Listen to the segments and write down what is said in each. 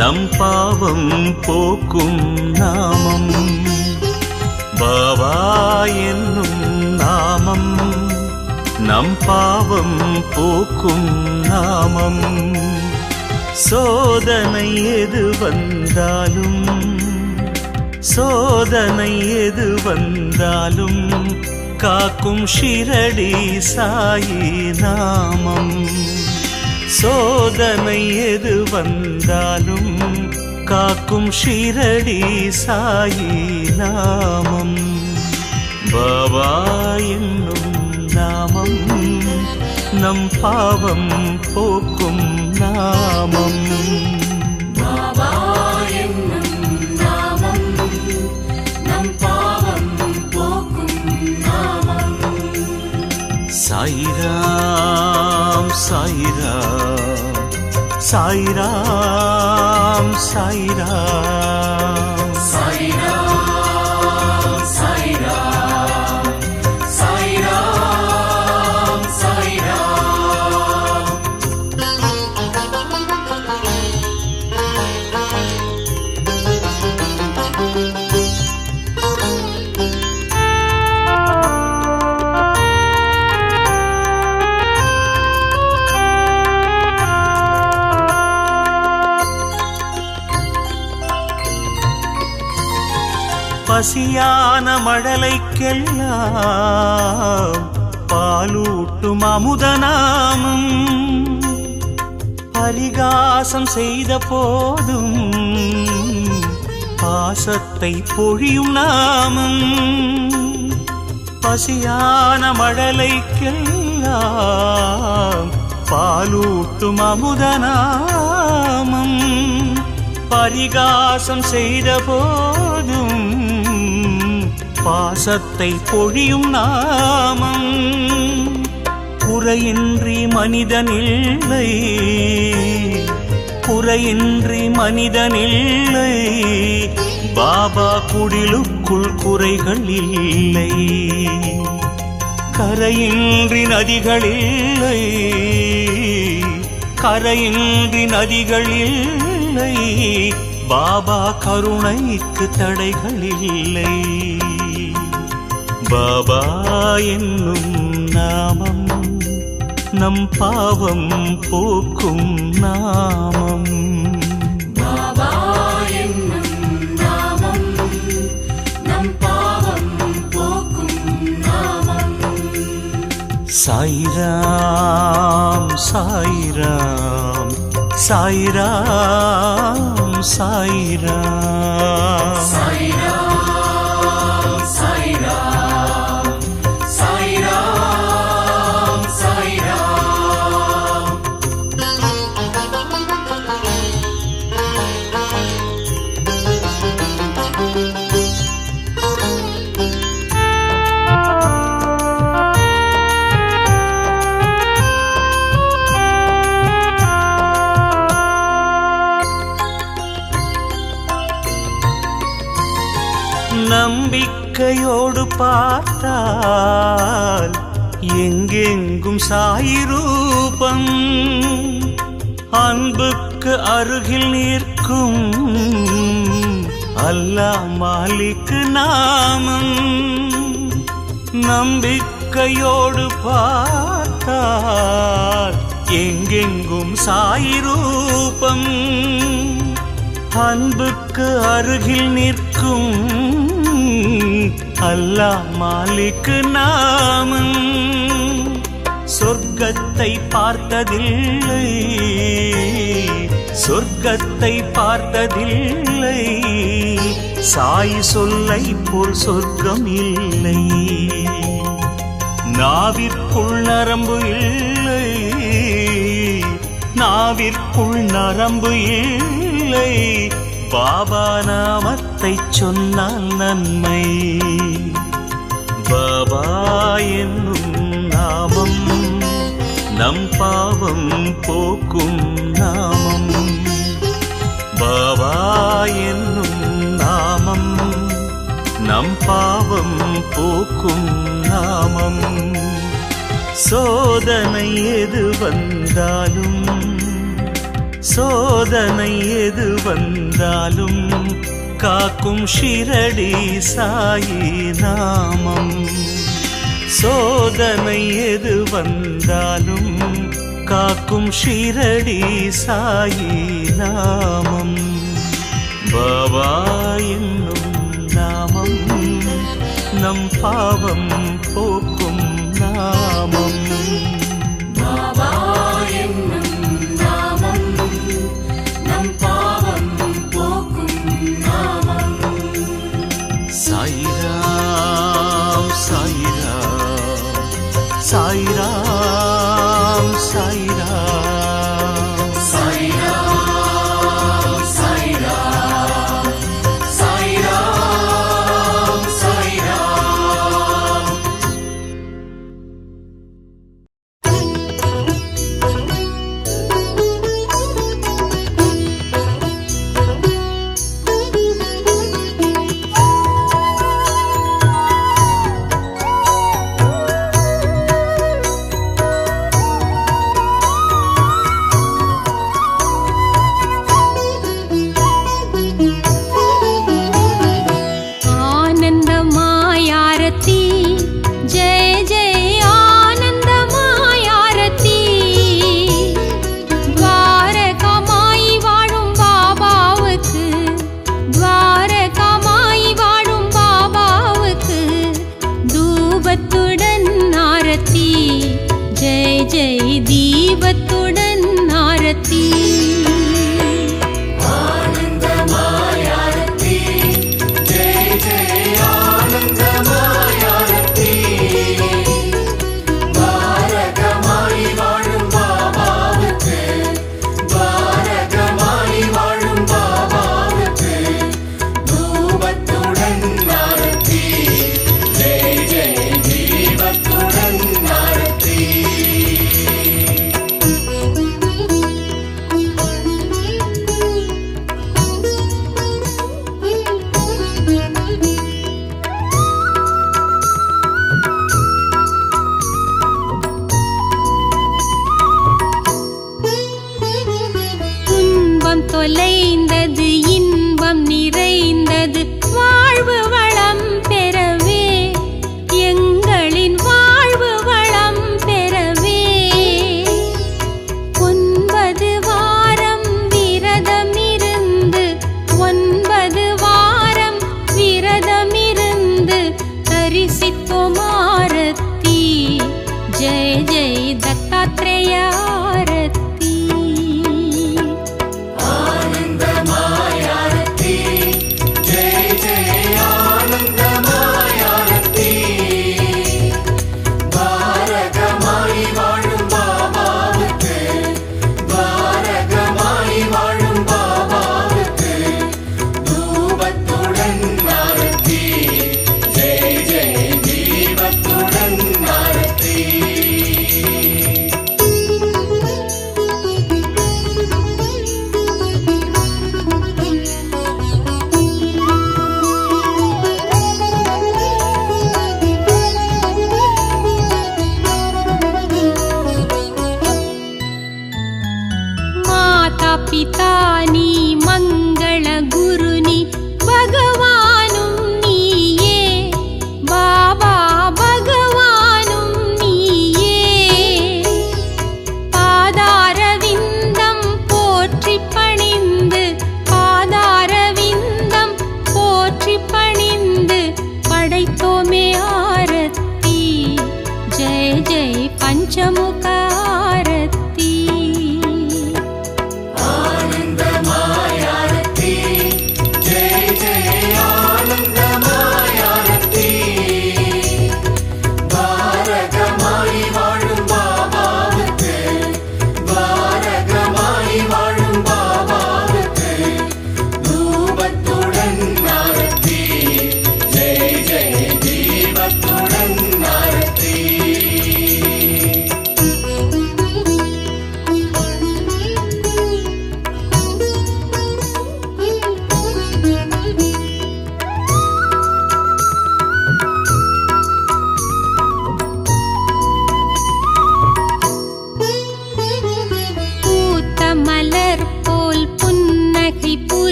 நம் பாவம் போக்கும் நாமம். பாபா என்னும் நாமம் நம் பாவம் போக்கும் நாமம். சோதனை எது வந்தாலும் சோதனை எது வந்தாலும் காக்கும் ஷிரடி சாயி நாமம். சோதனை எது வந்தாலும் காக்கும் ஷிரடி சாயி நாமம். பாபா என்னும் நாமம் நம் பாவம் போக்கும் நாமம். பாபா என்னும் நாமம் நம் பாவம் போக்கும் நாமம். சாயிராம் சாயிராம் சாயிராம் சாயிராம் சாயிராம் சாயிராம் சாயிராம் சாயிராம். பசியான மழலைக்கெல்லாம் பாலூட்டும் அமுதநாமம். பரிகாசம் செய்த போதும் பாசத்தை பொழியும் நாமம். பசியான மழலைக்கெல்லாம் பாலூட்டும் அமுதநாமம். பரிகாசம் செய்த போதும் பாசத்தை பொழியும் நாமம். குறையின்றி மனிதனில்லை குறையின்றி மனிதனில்லை. பாபா குடிலுக்குள் குறைகள் இல்லை. கரையின்றி நதிகளில்லை கரையின்றி நதிகளில்லை. பாபா கருணைக்கு தடைகள் இல்லை. பாபா என்னும் நாமம் நம் பாவம் போக்கும் நாமம். பாபா என்னும் நாமம் நம் பாவம் போக்கும் நாமம். சாயிராம் சாயிராம் சாயிராம் சாயிராம் சாயிராம் சாயிராம் சாயிராம் சாயிராம். நம்பிக்கையோடு பார்த்தால் எங்கெங்கும் சாயி ரூபம். அன்புக்கு அருகில் நிற்கும் அல்லாஹ் மாலிக் நாமம். நம்பிக்கையோடு பார்த்தால் எங்கெங்கும் சாயி ரூபம். அன்புக்கு அருகில் நிற்கும் அல்லாஹ் மாலிக் நாமம். சொர்க்கத்தை பார்த்ததில்லை சொர்க்கத்தை பார்த்ததில்லை. சாய் சொல்லை போல் சொர்க்கம் இல்லை. நாவிற்குள் நரம்பு இல்லை நாவிற்குள் நரம்பு இல்லை. பாபா நாமத்தை சொன்னால் நன்மை. பாபா என்னும் நாமம் நம் பாவம் போக்கும் நாமம். பாபா என்னும் நாமம் நம் பாவம் போக்கும் நாமம். சோதனை எது வந்தாலும் சோதனை எது வந்தாலும் காக்கும் ஷிரடி சாயி நாமம். சோதனை எது வந்தாலும் காக்கும் ஷிரடி சாயி நாமம். பாபா என்னும் நாமம் நம் பாவம் போக்கும் நாமம். பாபா என்னும் நாமம் நம் பாவம் போக்கும் நாமம். சாயிராம் சாயிராம் சாயிராம் சாயிராம் சாய்ராம் சாய்ராம் சாய்ராம் சாய்ராம். आनन्दमायारती जय जय आनन्दमायारती. द्वारकामाई वाழும் பாபாவுக்கு, द्वारकामाई வாழும் பாபாவுக்கு தூபத்துடன் ஆரத்தி. ஜெய் ஜெய் தீபத்துடன் ஆரத்தி. ஆனந்தமாயாரத்தி ஜெய ஜெய ஆனந்தமாயாரத்தி. துவாரகமாய் வாழும் பாபாவுக்கு, துவாரகமாய் வாழும் பாபாவுக்கு தூபத்துடன் ஆரத்தி. ஜெய ஜெய தீபத்துடன் ஆரத்தி. துன்பம் தொலைந்தது, இன்பம் நிறைந்தது, வாழ்வு வளம் பெறவே, எங்களின் வாழ்வு வளம் பெறவே. 9 வாரம் விரதமிருந்து, 9 வாரம் விரதமிருந்து தரிசித்தோம் ஆரத்தி. ஜெய ஜெய தத்தாத்ரேய ஆரத்தி. ஆனந்தமாயாரத்தி ஜெய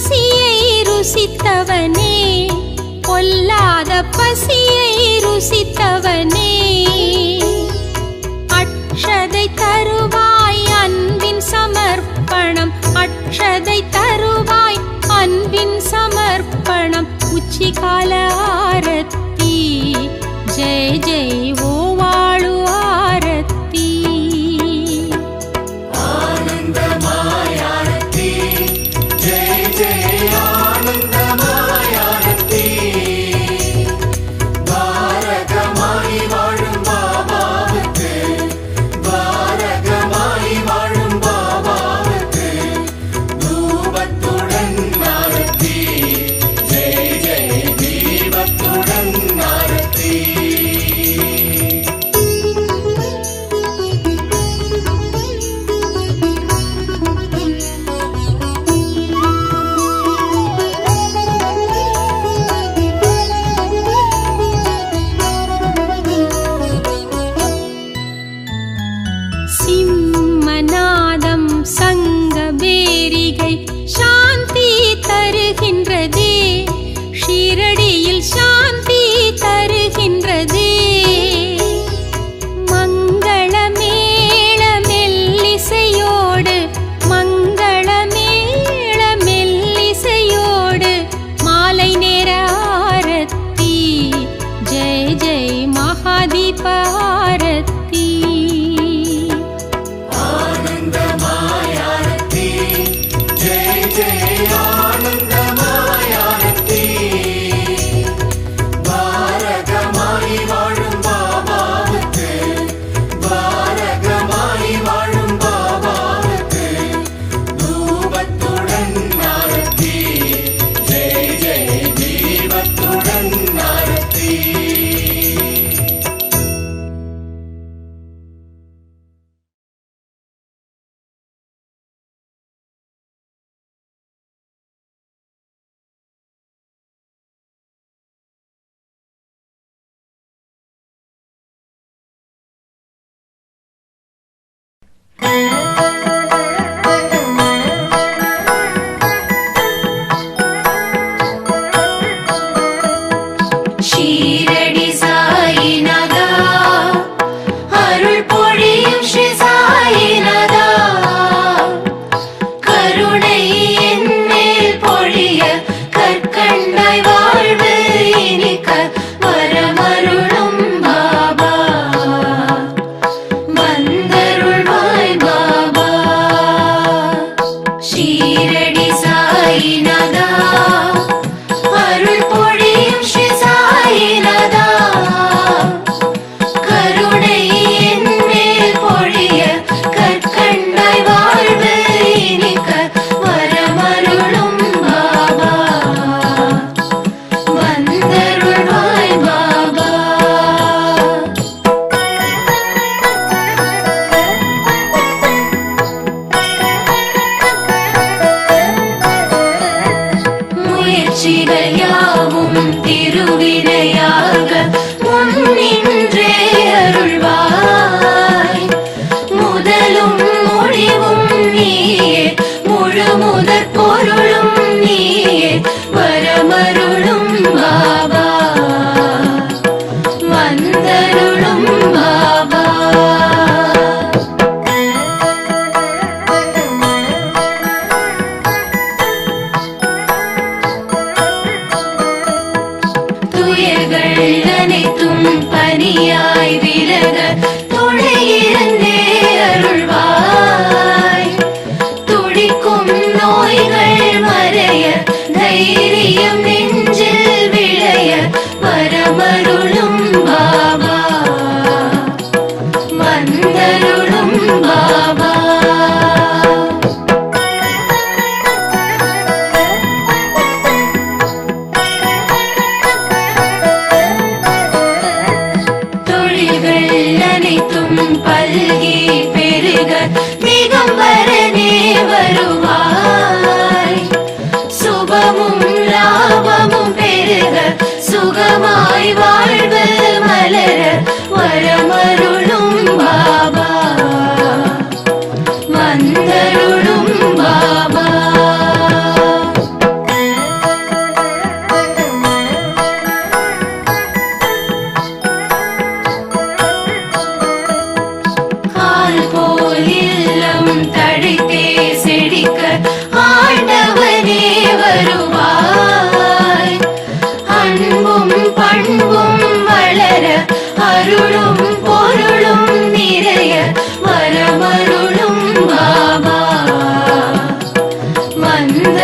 பசியை ருசித்தவனே, பொல்லாத பசியை ருசித்தவனே, அக்ஷதை தருவாய் அன்பின் சமர்ப்பணம், அக்ஷதை தருவாய் அன்பின் சமர்ப்பணம், உச்சிகால ஆரத்தி ஜெய ஜெய ஓ வாழு ஆரத்தி. ஆனந்தமாயாரத்தி ஜெய ஜெய ஆனந்தமாயாரத்தி. பாரகமாய் வாழும் பாபாவுக்கு, பாரகமாய் வாழும் பாபாவுக்கு தூபத்துடன் ஆரத்தி ஜெய ஜெய தீபத்துடன் ஆரத்தி. சிம்மநாதம் சங்கபேரிகை சாந்தி தருகின்றதே, ஷீரடியில் சாந்தி தருகின்றதே. மங்களமேள மெல்லிசையோடு, மங்களமேள மெல்லிசையோடு மாலை நேர ஆரத்தி ஜெய ஜெய மகாதீப ஆரத்தி. ஆனந்தமாயாரத்தி ஜெய ஜெய ஆனந்தமாயாரத்தி. பாரகமாய் வாழும் பாபாவுக்கு, பாரகமாய் வாழும் பாபாவுக்கு தூபத்துடன் ஆரத்தி ஜெய ஜெய தீபத்துடன் ஆரத்தி. ஷீரடி சாயிநாதா, அருள் பொழியும் ஸ்ரீ சாயிநாதா, கருணை என் மேல் பொழிய கற்கண்டாய் வாழ்வு இனிக்க வரமருளும் பாபா, வந்தருள்வாய் பாபா. ஷீரடி சாயிநாதா, அருள் பொழியும் ஸ்ரீ சாயிநாதா, கருணை என் மேல் பொழிய கற்கண்டாய் வாழ்வு இனிக்க வரமருளும் பாபா, வந்தருள்வாய் பாபா. முயற்சிகள் யாவும் திருவினையாக முன்னின்றே அருள்வாய், முதலும் முடிவும் நீயே, முழு முதற் பொருளும் நீயே, வரமருளும் பாபா, வந்தருளும் பாபா. துயர்கள்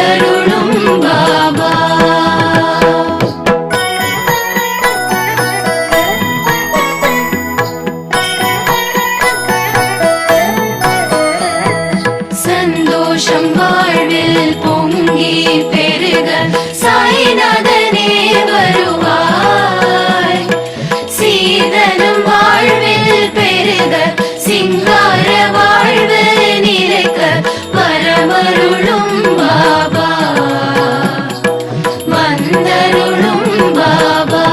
வந்தருளும் பாபா. சந்தோஷம் வாழ்வில் பொங்கி பெருக சாய்நாதனே வருவாய். சீதனம் வாழ்வில் பெருக சிங்கார வாழ்வு நிலைக்க வரமருளும் பாபா. வந்தருளும் பாபா.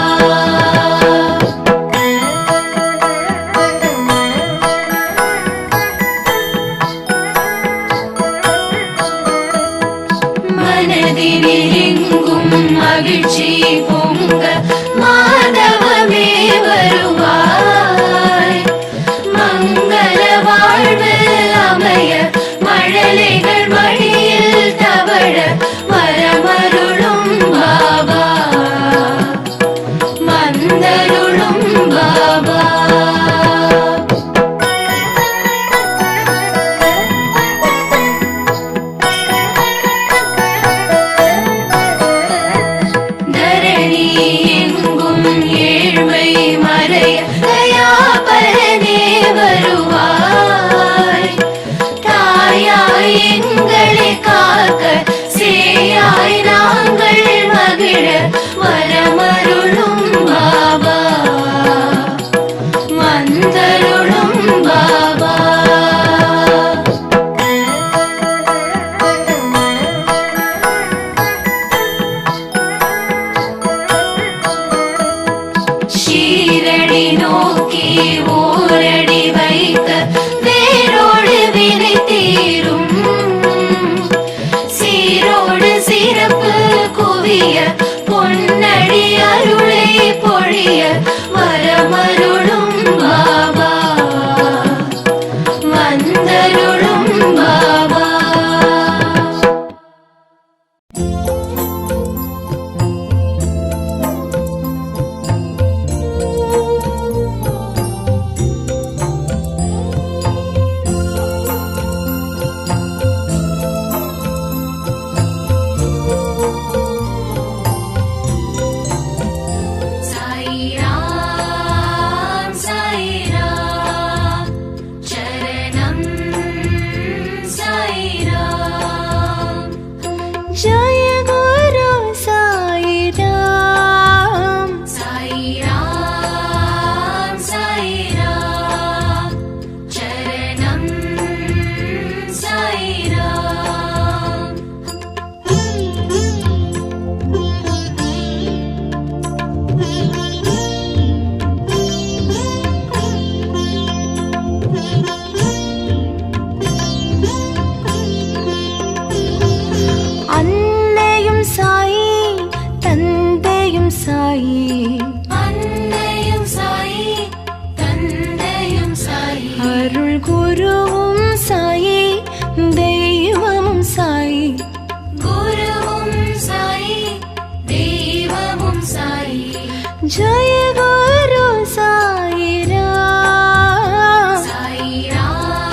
மனதினிலெங்கும் மகிழ்ச்சி பொங்க மாதவமே வருவாய். மங்கள வாழ்வு அமைய மழலைகள் மடியில் தவழ வரமருளும் பாபா. வந்தருளும் பாபா. தரணி எங்கும் ஏழ்மை மறைய தயாபரனே வருவாய். தாயாய் எங்களை காக்க சேயாய் நாங்கள் மகிழ வரமருளும் பாபா. வந்தருளும் பாபா. ஷீரடி நோக்கி ஓரடி வைக்க வேரோடு வினை தீரும். சீரோடு சிறப்பு குவிய பொன்னடி அருளை பொழிய வரமருளும் பாபா. வந்தருளும் பாபா. சாய்ராம் சாய்ராம் சரணம் சாய்ராம். ஜய குரு சாய்ராம். சாய்ராம் சாய்ராம் சரணம் சாய்ராம். அன்னையும் சாயி தந்தையும் சாயி. அன்னையும் சாயி தந்தையும் சாயி. அருள் குருவும் சாயி தெய்வமும் சாயி. குருவும் சாயி தெய்வமும் சாயி. ஜய குரு சாய்ராம். சாய்ராம்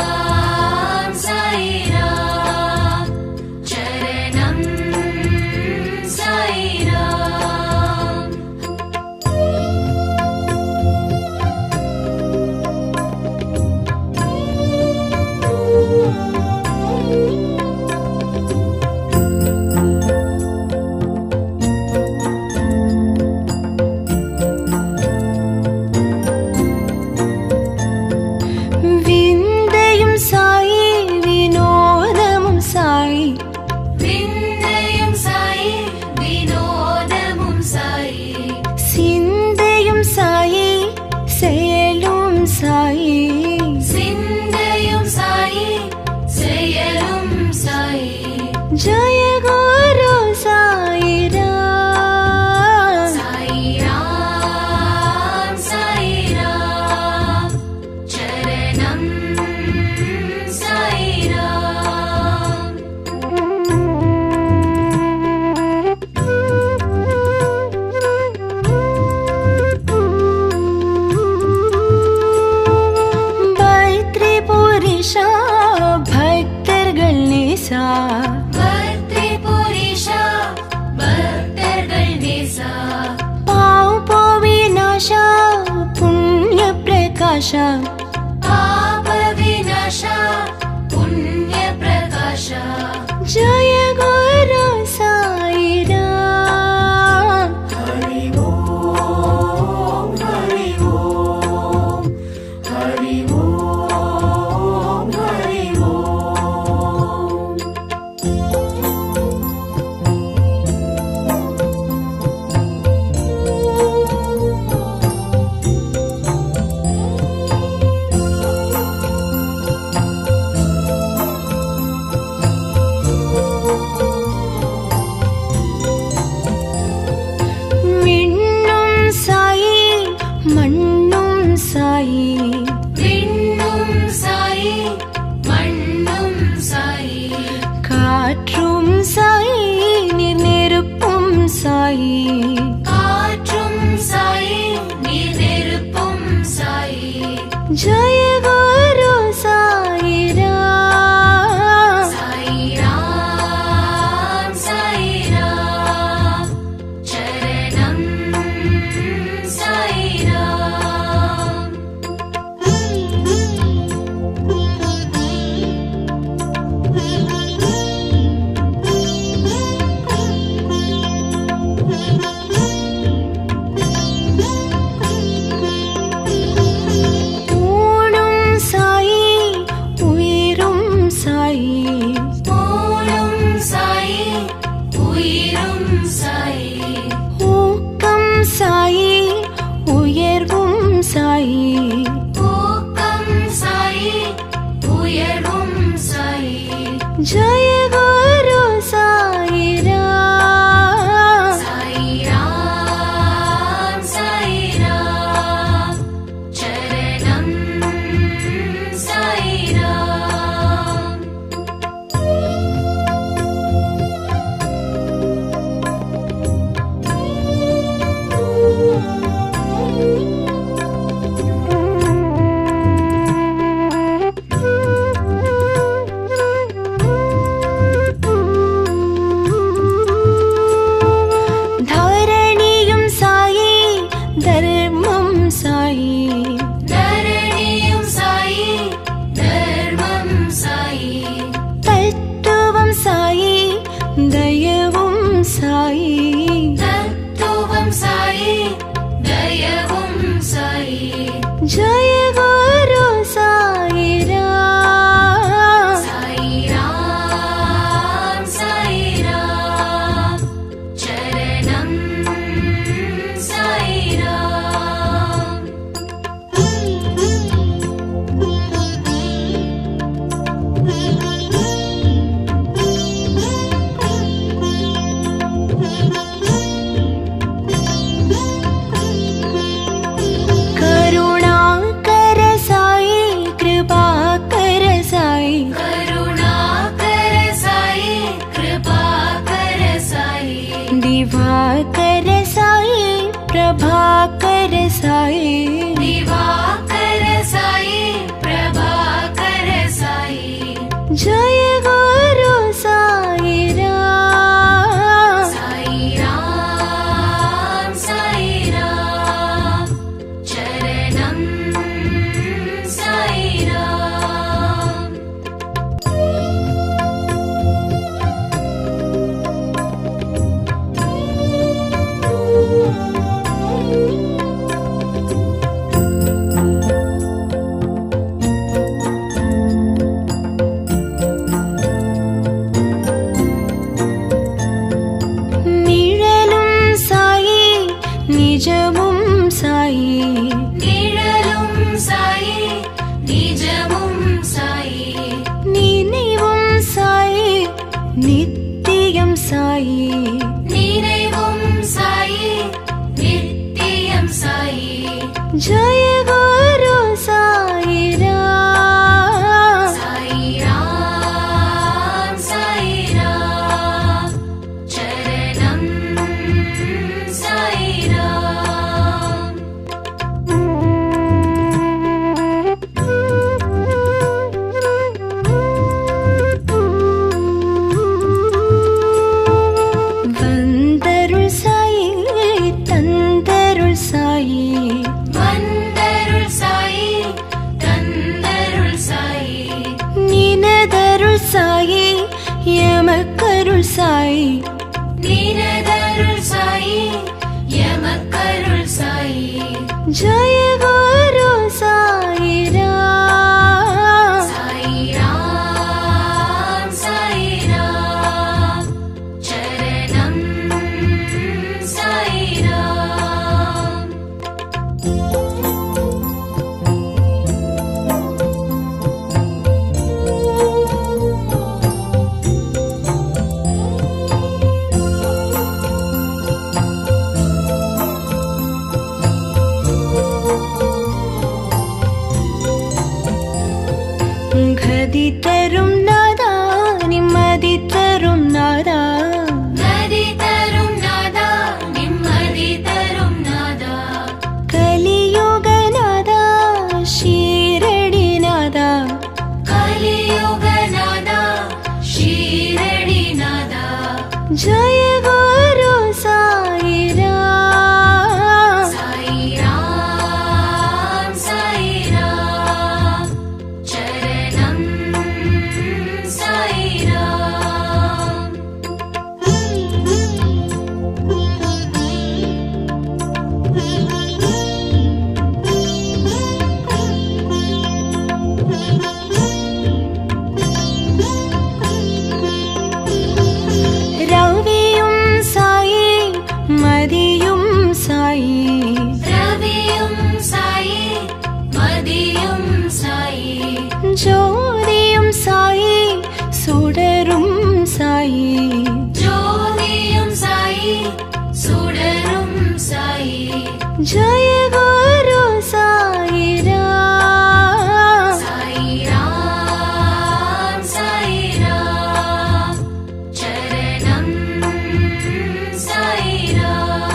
சாய்ராம் சரணம் சாய்ராம். प्रकाश पाप विनाश पुण्य प्रकाश जय गुरु साई राम हरि ओम हरि ओम हरि ओम हरि ओम விண்ணும் சாயி மண்ணும் சாயி விண்ணும் சாயி மண்ணும் சாயி காற்றும் சாயி நீர் நெருப்பும் சாயி காற்றும் சாயி நீர் நெருப்பும் சாயி जय गुरु साई राम சாயி ராம் சரணம் சாயி ராம் ஊனும் சாயி உயிரும் சாயி ஊனும் சாயி உயிரும் சாயி ஊக்கம் சாயி உயர்வும் சாயி ஊக்கம் சாயி உயர்வும் சாயி जय गुरु साई राम சாயி ராம் சரணம் சாயி ராம் தரணியும் சாயி தர்மம் சாயி தரணியும் சாயி தர்மம் சாயி தத்துவம் சாயி தயவும் சாயி தத்துவம் சாயி தயவும் சாயி जय गुरु साई राम சாயி ராம் சரணம் சாயி ராம் करुणाकर साई कृपाकर साई करुणाकर साई कृपाकर साई दिवाकर साई प्रभाकर साई दिवाकर साई प्रभाकर साई जय गुरु साई राम साई राम चरणं साई राम நிழலும் சாயி நிஜமும் சாயி நிழலும் சாயி நிஜமும் சாயி நினைவும் சாயி நித்தியம் சாயி நினைவும் சாயி நித்தியம் சாயி जय गुरु साई राम साई राम चरणं साई राम வந்தருள் சாயி தந்தருள் சாயி வந்த சாயி நீனதருள் சாயி எமக்கருள் சாயி ஜெய குரு சாயிராம் சாயிராம் சாயிராம் சரணம் சாயிராம் கதி தரும் நாதா நிம்மதி தரும் நாதா கதி தரும் நாதா நிம்மதி தரும் நாதா கலியுக நாதா ஷீரடி நாதா கலியுக நாதா ஷீரடி நாதா ஜெய குரு சாயிராம் சாயிராம் சாயிராம் சரணம் சாயிராம் ரவியும் சாயி மதியும் சாயி ரவியும் சாயி மதியும் சாயி ஜோதியும் சாயி சுடரும் சாயி ஜோதியும் சாயி சுடரும் சாயி ஜெய குரு சாயிராம் சாயிராம் சாயிராம் சரணம் சாயிராம்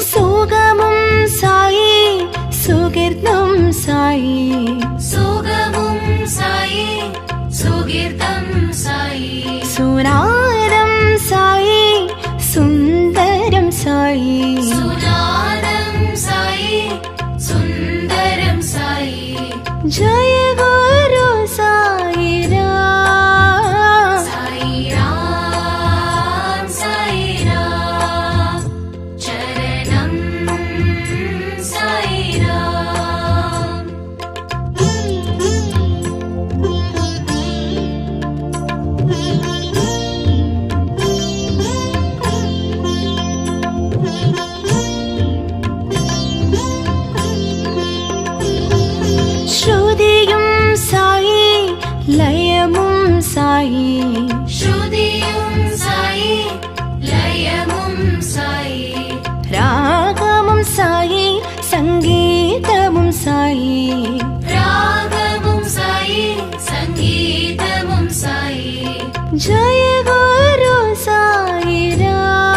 சுகமும் சாயி சுகிர்தம் சாயி சுகமும் சாயி சுகீர்த்தம் சாயி சுனாதம் சாயி சுந்தரம் சாயி சுநாதம் சாயி சுந்தரம் சாயி ஜெய குரு சாயிராம் சாயிராம் சாயிராம் சரணம் சாயிராம் ஸ்ருதியும் சாயி லயமும் சாயி ஸ்ருதியும் சாயி லயமும் சாயி ராகமும் சாயி சங்கீதமும் சாயி ராகமும் சாயி சங்கீதமும் சாயி ஜெய குரு சாயிராம்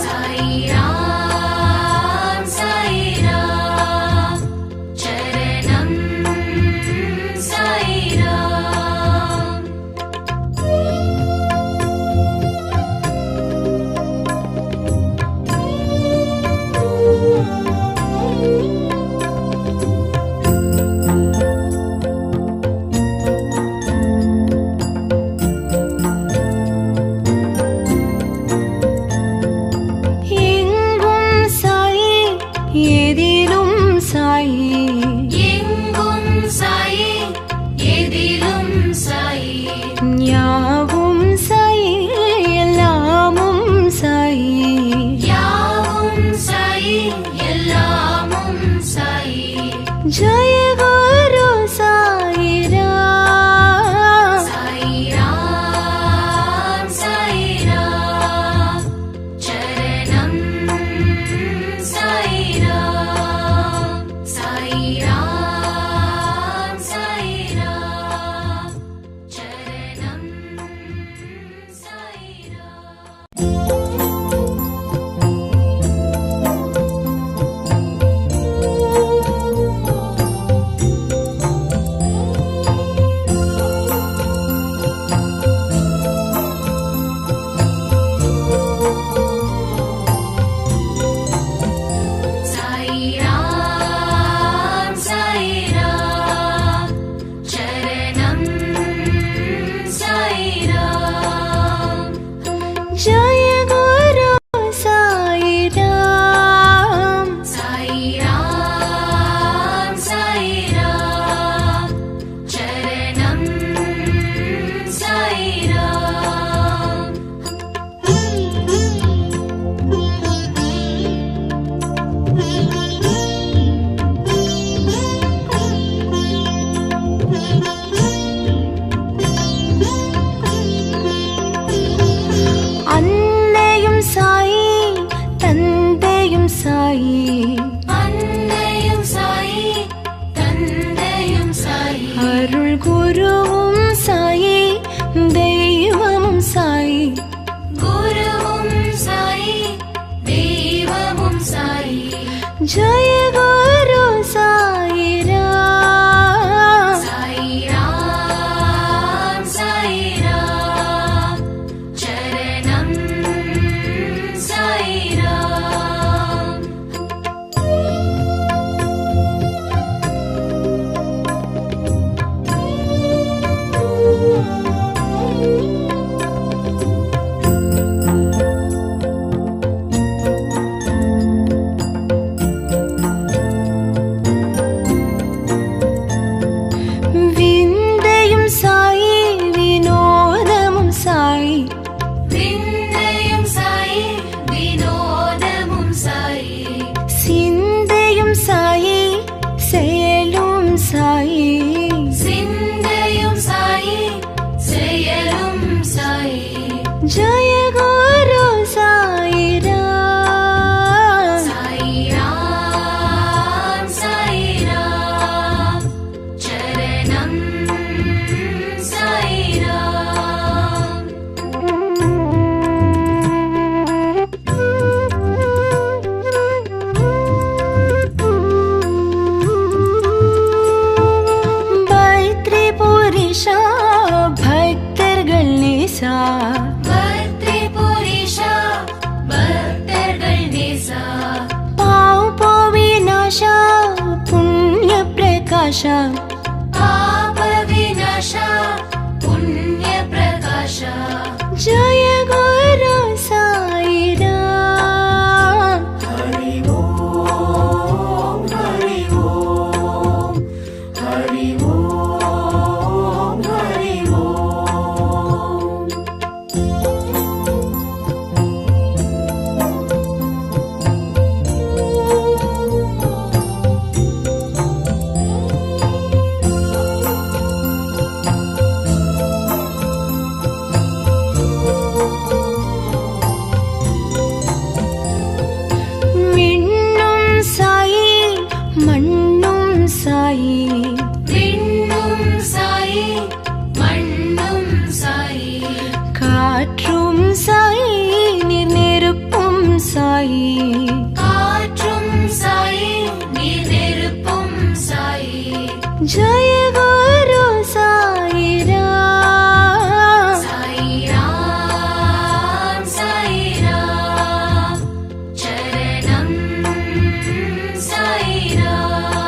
சாயிராம் சாயிராம் சரணம் சாயிராம் குருவும் சாயி தெய்வமும் சாயி குருவும் சாயி தெய்வமும் சாயி ஜய குரு சாயிராம் சாயிராம் சாயிராம் சரணம் சாயிராம் விந்தையும் சாயி வினோதமும் சாயி விந்தையும் சாயி வினோதமும் சாயி சிந்தையும் சாயி செயலும் சாயி சிந்தையும் சாயி செயலும் சாயி ஜய குரு சாயிராம் சாயிராம் சாயிராம் சரணம் சாயிராம் பைத்ரி புரிஷா பக்தர்கள் நேசா பத்ரி புரிஷா பக்தர்கள் நேசா பாவ் விநாசா புண்ணிய பிரகாஷா பாப விநாசா புண்ணிய பிரகாஷா ஜய குரு சாயிராம் ஹரி ஓம் ஹரி ஓம் ஹரி ஓம் ஹரி ஓம் விண்ணும் சாயி மண்ணும் சாயி விண்ணும் சாயி மண்ணும் சாயி காற்றும் சாயி நீர் நெருப்பும் சாயி காற்றும் சாயி நீர் நெருப்பும் சாயி ஜய குரு சாயிராம் சாயிராம் சாயிராம் சரணம் சாயிராம்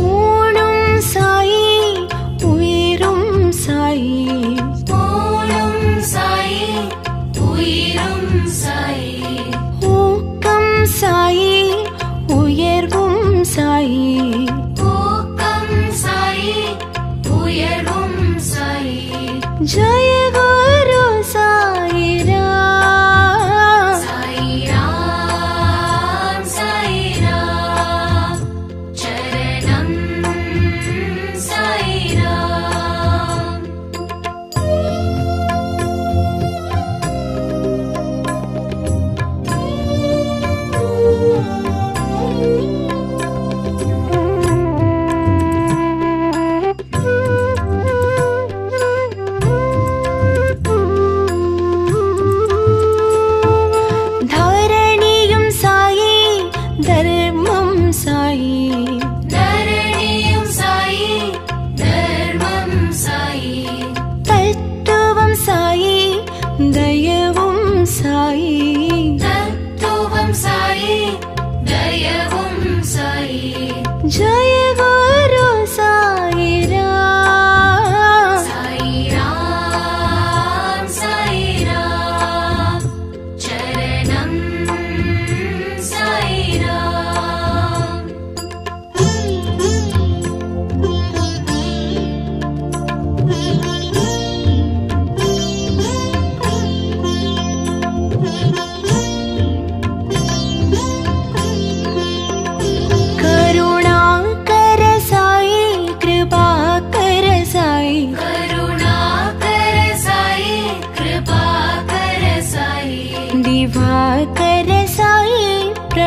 ஊனும் சாயி உயிரும் சாயி ஊனும் சாயி உயிரும் சாயி ஊக்கம் சாயி உயர்வும் சாயி ஊக்கம் சாயி உயர்வும் சாயி ஜய குரு சாயிராம் சாயிராம் சாயிராம் சரணம் சாயிராம்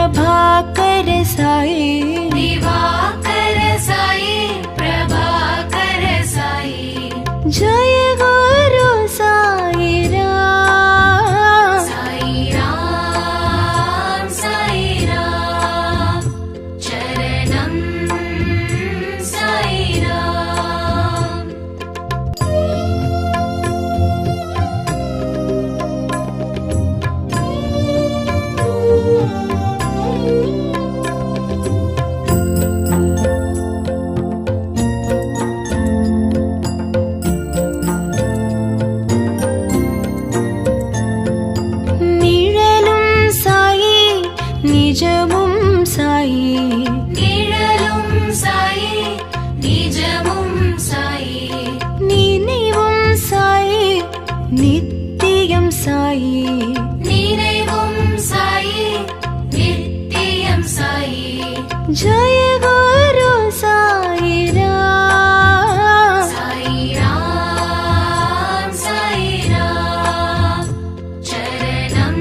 प्रभाकर साई दिवाकर साई प्रभाकर साई जय गुरु साई राम साई राम चरणम साई राम நிழலும் சாயி நிஜமும் சாயி நிழலும் சாயி நிஜமும் சாயி நினைவும் சாயி நித்தியம் சாயி நினைவும் சாயி நித்தியம் சாயி जय गुरु साई राम साई राम चरणम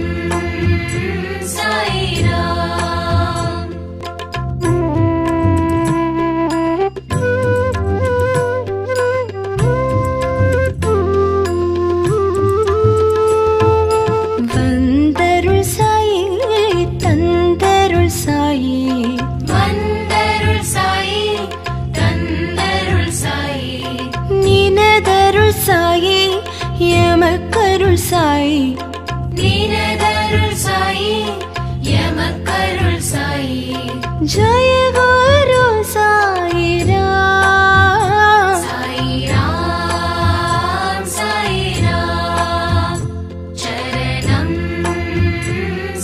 साई राम வந்தருள் சாயி தந்தருள் சாயி வந்தருள் சாயி தந்தருள் சாயி நினதருள் சாயி எமக்கருள் சாயி நீனதருள் சாயி எமக்கருள் சாயி जय गुरु साई राम साई राम चरणम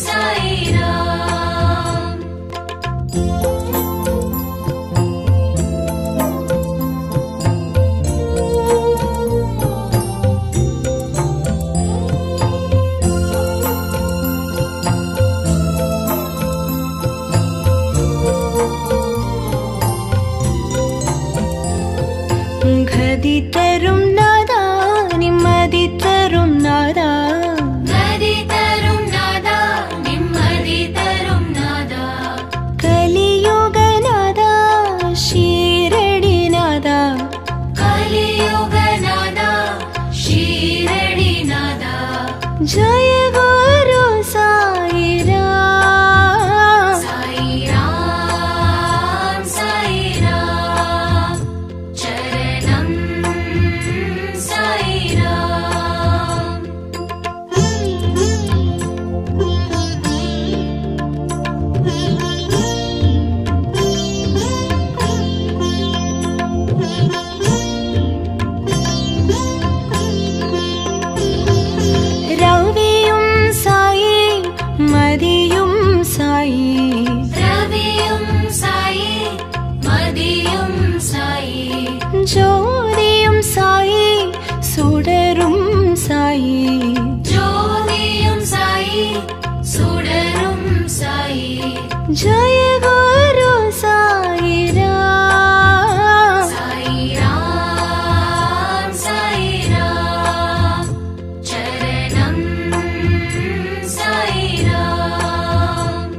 साई राम கதி தரும் நாதா நிம்மதி தரும் நாதா கதி தரும் நாதா நிம்மதி தரும் நாதா கலியுக நாதா ஷீரடி நாதா கலியுக நாதா ஷீரடி நாதா जय गुरु साई राम साई राम चरणम साई राम ரவியும் சாயி மதியும் சாயி ரவியும் சாயி மதியும் சாயி ஜோதியும் சாயி சுடரும் சாயி ஜோதியும் சாயி சுடரும் சாயி जय गुरु साई राम साई राम चरणम साई राम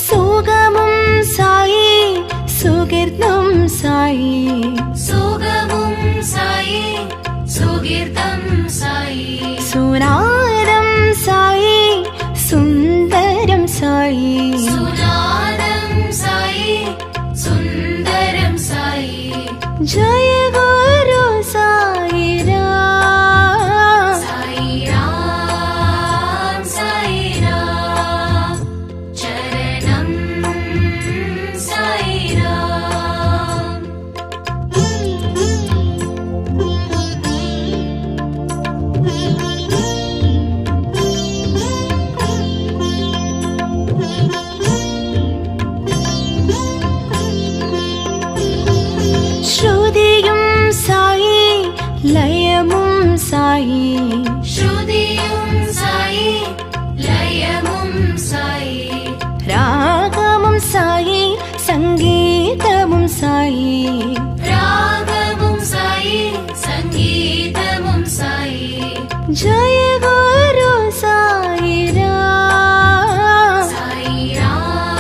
சுகமும் சாயி சுகிர்தம் சாயி சுகமும் சாயி சுகீர்த்தம் சாயி சுனாதம் சாயி சுந்தரம் சாயி சுநாதம் சாயி சுந்தரம் சாயி जय गुरु साई राम साई राम चरणम साई राम ஸ்ருதியும் சாயி லயமும் சாயி ஸ்ருதி சங்கீதமும் சாயி ராகமும் சாயி சங்கீதமும் சாயி ஜய குரு சாயிராம் சாயிராம்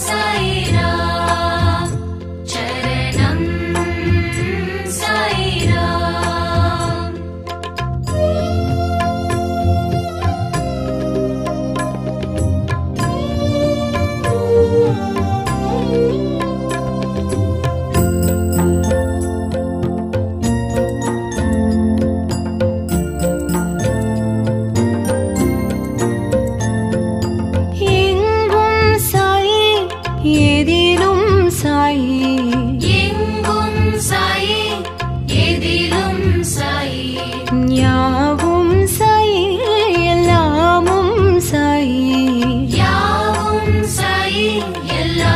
சாயிராம் சரணம் சாயிராம் எங்கும் சாயி எதிலும் சாயி எங்கும் சாயி எதிலும் சாயி யாவும் சாயி எல்லாமும் சாயி யாவும் சாயி எல்லா